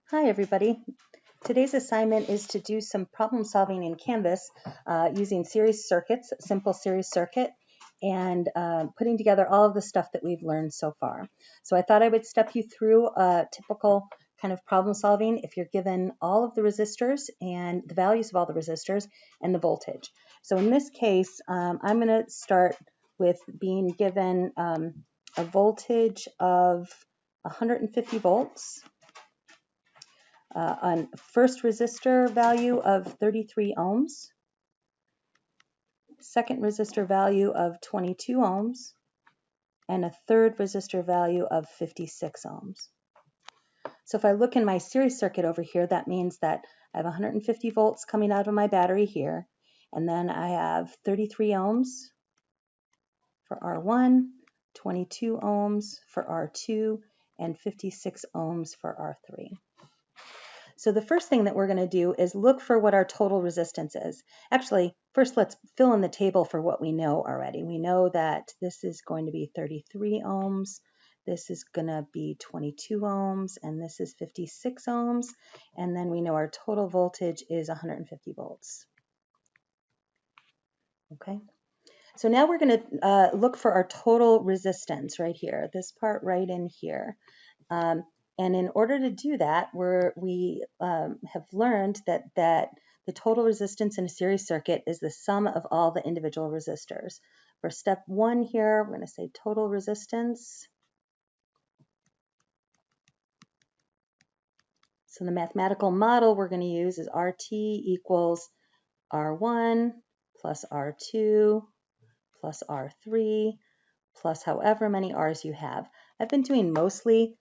Hi everybody. Today's assignment is to do some problem solving in Canvas using series circuits, simple series circuit, and putting together all of the stuff that we've learned so far. So I thought I would step you through a typical kind of problem solving if you're given all of the resistors and the values of all the resistors and the voltage. So in this case, I'm going to start with being given a voltage of 150 volts, a first resistor value of 33 ohms, second resistor value of 22 ohms, and a third resistor value of 56 ohms. So if I look in my series circuit over here, that means that I have 150 volts coming out of my battery here, and then I have 33 ohms for R1, 22 ohms for R2, and 56 ohms for R3. So the first thing that we're going to do is look for what our total resistance is. Actually, first let's fill in the table for what we know already. We know that this is going to be 33 ohms, this is going to be 22 ohms, and this is 56 ohms, and then we know our total voltage is 150 volts. Okay, so now we're going to look for our total resistance right here, this part right in here. And in order to do that, we have learned that the total resistance in a series circuit is the sum of all the individual resistors. For step one here, we're going to say total resistance. So the mathematical model we're going to use is RT equals R1 plus R2 plus R3 plus however many R's you have. I've been doing mostly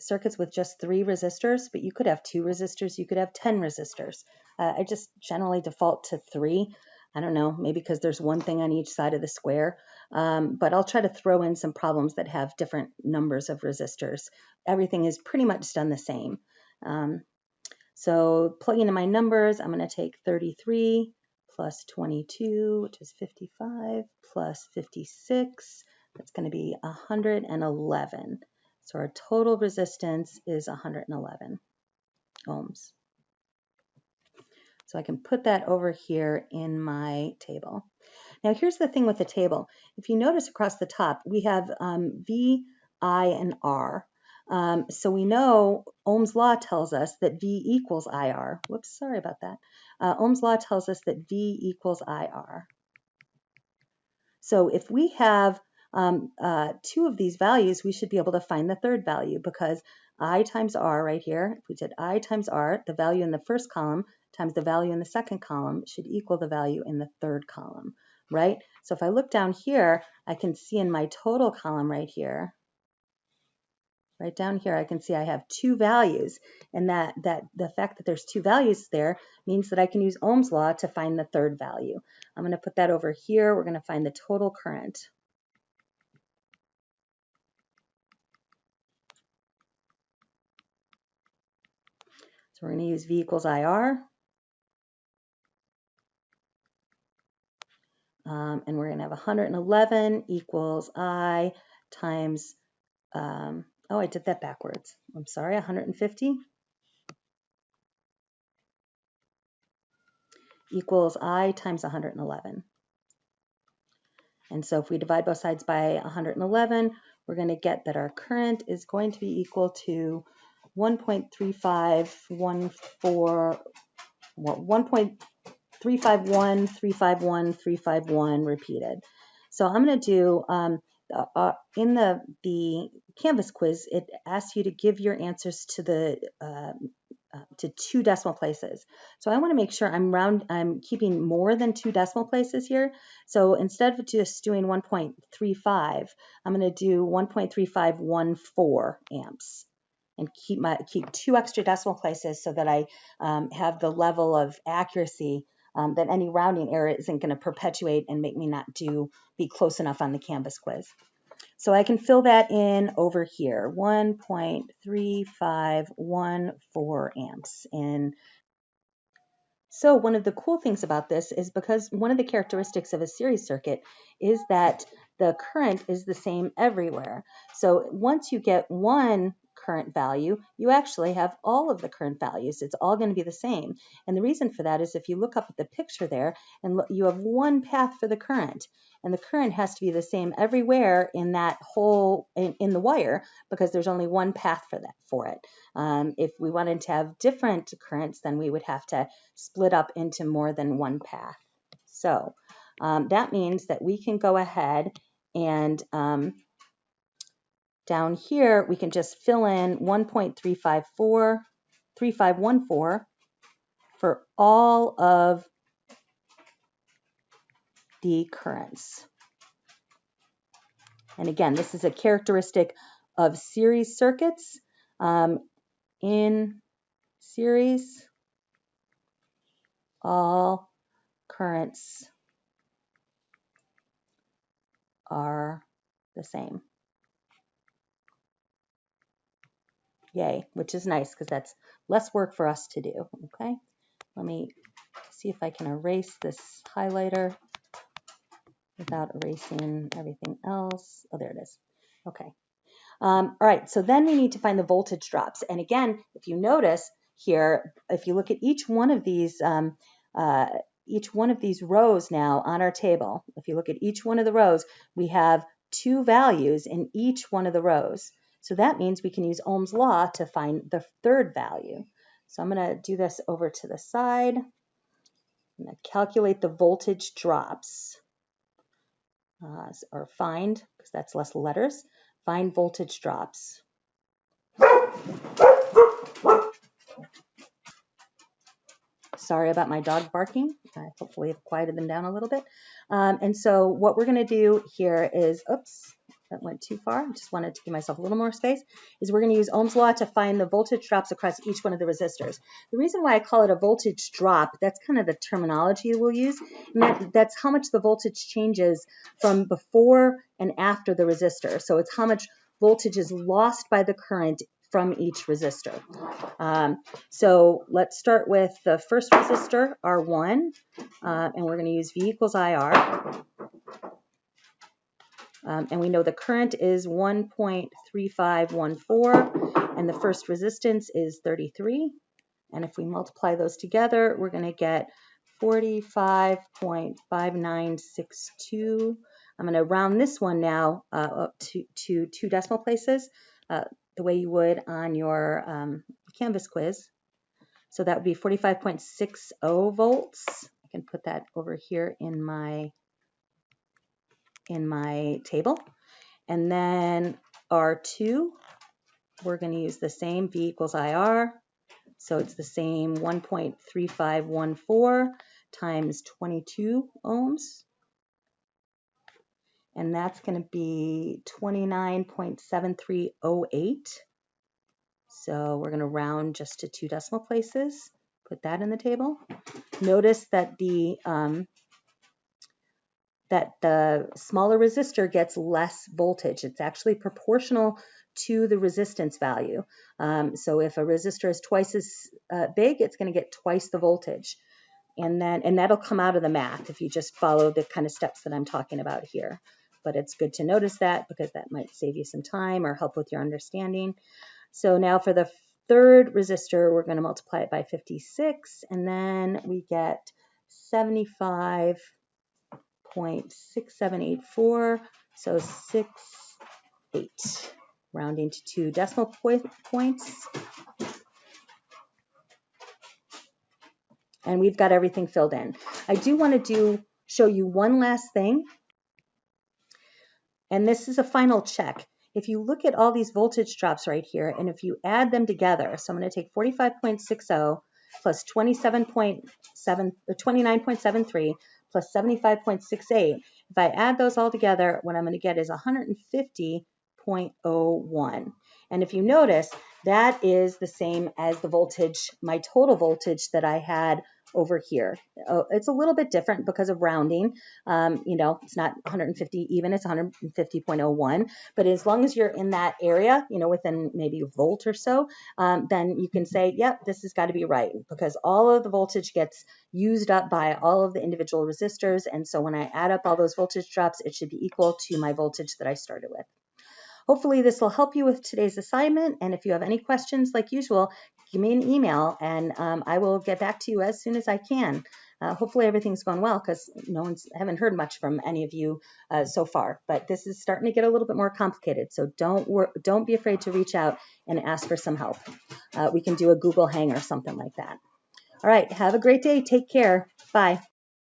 circuits with just 3 resistors, but you could have 2 resistors, you could have 10 resistors. I just generally default to 3. I don't know, maybe because there's one thing on each side of the square, but I'll try to throw in some problems that have different numbers of resistors. Everything is pretty much done the same. So plugging in my numbers, I'm going to take 33 plus 22, which is 55, plus 56, that's going to be 111. So our total resistance is 111 ohms. So I can put that over here in my table. Now here's the thing with the table. If you notice across the top, we have V, I, and R. So we know Ohm's law tells us that V equals IR. Whoops, sorry about that. Ohm's law tells us that V equals IR. So if we have 2 of these values, we should be able to find the third value because I times R right here, if we did I times R, the value in the first column times the value in the second column should equal the value in the third column, right? So if I look down here, I can see in my total column right here, right down here, I can see I have 2 values, and that the fact that there's 2 values there means that I can use Ohm's law to find the third value. I'm going to put that over here. We're going to find the total current. So we're going to use V equals IR. And we're going to have 111 equals I times, oh, I did that backwards. I'm sorry, 150 equals I times 111. And so if we divide both sides by 111, we're going to get that our current is going to be equal to 1.351 repeated. So I'm going to do, in the Canvas quiz, it asks you to give your answers to to 2 decimal places. So I want to make sure I'm keeping more than 2 decimal places here. So instead of just doing 1.35, I'm going to do 1.3514 amps and keep 2 extra decimal places so that I have the level of accuracy that any rounding error isn't going to perpetuate and make me not be close enough on the Canvas quiz. So I can fill that in over here, 1.3514 amps. And so one of the cool things about this is because one of the characteristics of a series circuit is that the current is the same everywhere. So once you get one current value, you actually have all of the current values. It's all going to be the same. And the reason for that is if you look up at the picture there and look, you have one path for the current, and the current has to be the same everywhere in that whole, in the wire, because there's only one path for it. If we wanted to have different currents, then we would have to split up into more than one path. So that means that we can go ahead and down here, we can just fill in 1.3514 for all of the currents. And again, this is a characteristic of series circuits. In series, all currents are the same. Yay, which is nice because that's less work for us to do, okay? Let me see if I can erase this highlighter without erasing everything else. Oh, there it is. Okay. All right, so then we need to find the voltage drops. And again, if you notice here, if you look at each one of these rows now on our table, if you look at each one of the rows, we have two values in each one of the rows. So that means we can use Ohm's law to find the third value. So I'm going to do this over to the side. I'm going to calculate the voltage drops, or find, because that's less letters, find voltage drops. Sorry about my dog barking. I hopefully have quieted them down a little bit. And so what we're going to do here is, oops, that went too far. I just wanted to give myself a little more space, is we're going to use Ohm's law to find the voltage drops across each one of the resistors. The reason why I call it a voltage drop, that's kind of the terminology we'll use, and that's how much the voltage changes from before and after the resistor. So it's how much voltage is lost by the current from each resistor. So let's start with the first resistor, R1, and we're going to use V equals IR. And we know the current is 1.3514, and the first resistance is 33. And if we multiply those together, we're going to get 45.5962. I'm going to round this one now up to 2 decimal places, the way you would on your Canvas quiz. So that would be 45.60 volts. I can put that over here in my table. And then R2, we're going to use the same, V equals IR. So it's the same 1.3514 times 22 ohms. And that's going to be 29.7308. So we're going to round just to 2 decimal places, put that in the table. Notice that the smaller resistor gets less voltage. It's actually proportional to the resistance value. So if a resistor is twice as big, it's going to get twice the voltage. And that'll come out of the math if you just follow the kind of steps that I'm talking about here. But it's good to notice that because that might save you some time or help with your understanding. So now for the third resistor, we're going to multiply it by 56, and then we get 75.6784, so 68, rounding to 2 decimal points. And we've got everything filled in. I do want to show you one last thing, and this is a final check. If you look at all these voltage drops right here, and if you add them together, so I'm going to take 45.60 plus 29.73 plus 75.68. If I add those all together, what I'm going to get is 150.01. And if you notice, that is the same as the voltage, my total voltage that I had over here. It's a little bit different because of rounding. It's not 150 even, it's 150.01. But as long as you're in that area, within maybe a volt or so, then you can say, yep, this has got to be right, because all of the voltage gets used up by all of the individual resistors. And so when I add up all those voltage drops, it should be equal to my voltage that I started with. hopefully this will help you with today's assignment. And if you have any questions, like usual, give me an email and I will get back to you as soon as I can. Hopefully everything's going well, because haven't heard much from any of you so far, but this is starting to get a little bit more complicated. So don't be afraid to reach out and ask for some help. We can do a Google Hang or something like that. All right. Have a great day. Take care. Bye.